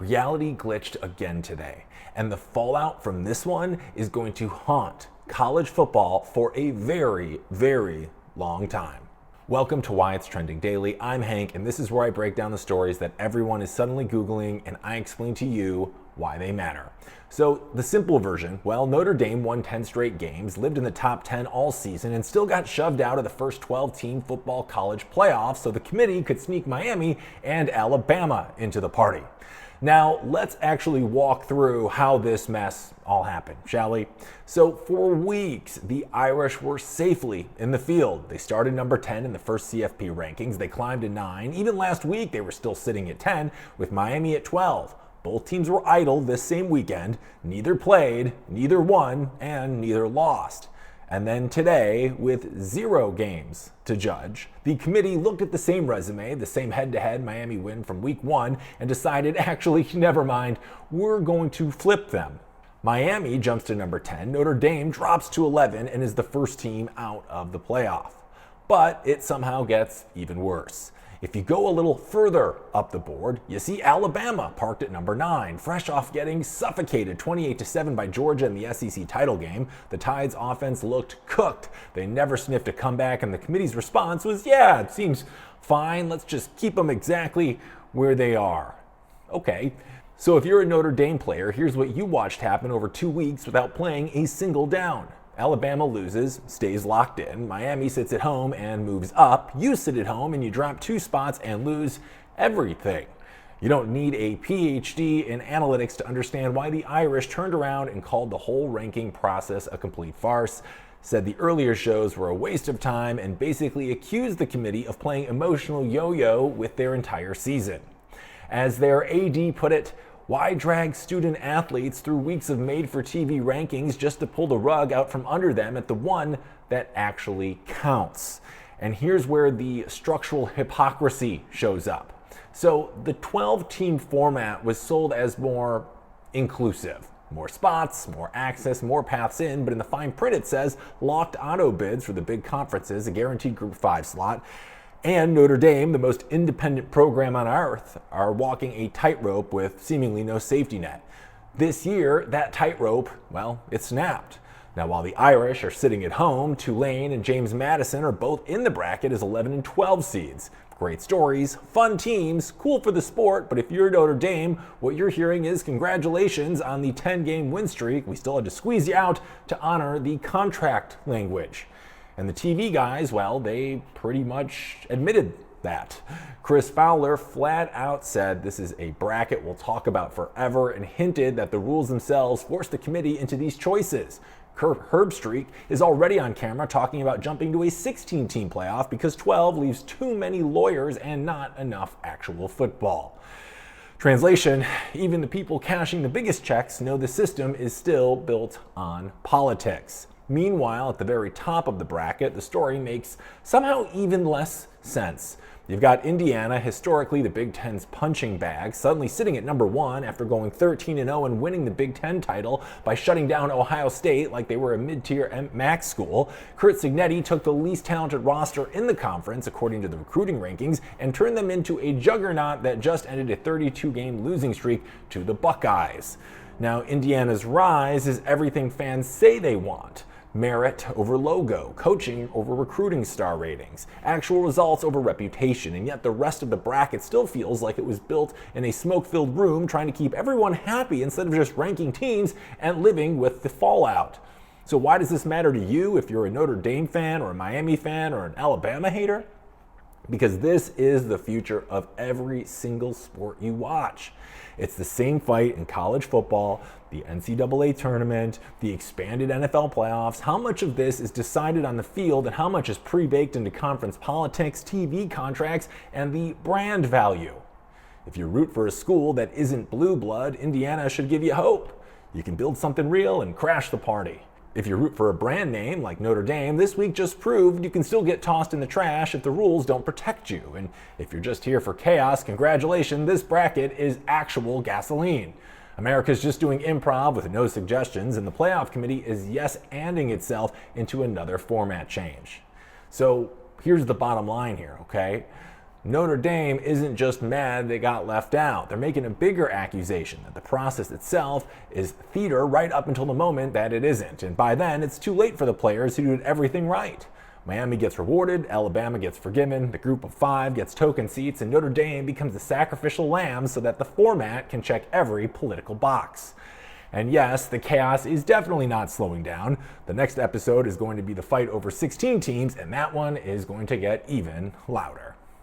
reality glitched again today, and the fallout from this one is going to haunt college football for a very, very long time. Welcome to Why It's Trending Daily. I'm Hank, and this is where I break down the stories that everyone is suddenly Googling, and I explain to you why they matter. So the simple version, well, Notre Dame won 10 straight games, lived in the top 10 all season, and still got shoved out of the first 12-team football college playoffs so the committee could sneak Miami and Alabama into the party. Now, let's actually walk through how this mess all happened, shall we? So for weeks, the Irish were safely in the field. They started number 10 in the first CFP rankings. They climbed to 9. Even last week, they were still sitting at 10, with Miami at 12. Both teams were idle this same weekend. Neither played, neither won, and neither lost. And then today, with 0 games to judge, the committee looked at the same resume, the same head-to-head Miami win from week 1, and decided, actually, never mind, we're going to flip them. Miami jumps to number 10, Notre Dame drops to 11, and is the first team out of the playoff. But it somehow gets even worse. If you go a little further up the board, you see Alabama parked at number 9, fresh off getting suffocated 28-7 by Georgia in the SEC title game. The Tide's offense looked cooked. They never sniffed a comeback, and the committee's response was, yeah, it seems fine. Let's just keep them exactly where they are. Okay, so if you're a Notre Dame player, here's what you watched happen over 2 weeks without playing a single down. Alabama loses, stays locked in. Miami sits at home and moves up. You sit at home and you drop 2 spots and lose everything. You don't need a PhD in analytics to understand why the Irish turned around and called the whole ranking process a complete farce, said the earlier shows were a waste of time, and basically accused the committee of playing emotional yo-yo with their entire season. As their AD put it, why drag student athletes through weeks of made-for-TV rankings just to pull the rug out from under them at the one that actually counts? And here's where the structural hypocrisy shows up. So the 12-team format was sold as more inclusive. More spots, more access, more paths in, but in the fine print it says locked auto bids for the big conferences, a guaranteed Group 5 slot. And Notre Dame, the most independent program on earth, are walking a tightrope with seemingly no safety net. This year, that tightrope, well, it snapped. Now, while the Irish are sitting at home, Tulane and James Madison are both in the bracket as 11 and 12 seeds. Great stories, fun teams, cool for the sport, but if you're Notre Dame, what you're hearing is congratulations on the 10-game win streak. We still had to squeeze you out to honor the contract language. And the TV guys, well, they pretty much admitted that. Chris Fowler flat out said this is a bracket we'll talk about forever, and hinted that the rules themselves forced the committee into these choices. Herbstreit is already on camera talking about jumping to a 16-team playoff because 12 leaves too many lawyers and not enough actual football. Translation, even the people cashing the biggest checks know the system is still built on politics. Meanwhile, at the very top of the bracket, the story makes somehow even less sense. You've got Indiana, historically the Big Ten's punching bag, suddenly sitting at number 1 after going 13-0 and winning the Big Ten title by shutting down Ohio State like they were a mid-tier MAC school. Curt Cignetti took the least talented roster in the conference, according to the recruiting rankings, and turned them into a juggernaut that just ended a 32-game losing streak to the Buckeyes. Now, Indiana's rise is everything fans say they want. Merit over logo, coaching over recruiting star ratings, actual results over reputation, and yet the rest of the bracket still feels like it was built in a smoke-filled room trying to keep everyone happy instead of just ranking teams and living with the fallout. So why does this matter to you if you're a Notre Dame fan or a Miami fan or an Alabama hater? Because this is the future of every single sport you watch. It's the same fight in college football, the NCAA tournament, the expanded NFL playoffs. How much of this is decided on the field and how much is pre-baked into conference politics, TV contracts, and the brand value? If you root for a school that isn't blue blood, Indiana should give you hope. You can build something real and crash the party. If you root for a brand name like Notre Dame, this week just proved you can still get tossed in the trash if the rules don't protect you. And if you're just here for chaos, congratulations, this bracket is actual gasoline. America's just doing improv with no suggestions, and the playoff committee is yes-anding itself into another format change. So here's the bottom line here, okay? Notre Dame isn't just mad they got left out. They're making a bigger accusation that the process itself is theater right up until the moment that it isn't. And by then, it's too late for the players who did everything right. Miami gets rewarded, Alabama gets forgiven, the group of 5 gets token seats, and Notre Dame becomes the sacrificial lamb so that the format can check every political box. And yes, the chaos is definitely not slowing down. The next episode is going to be the fight over 16 teams, and that one is going to get even louder.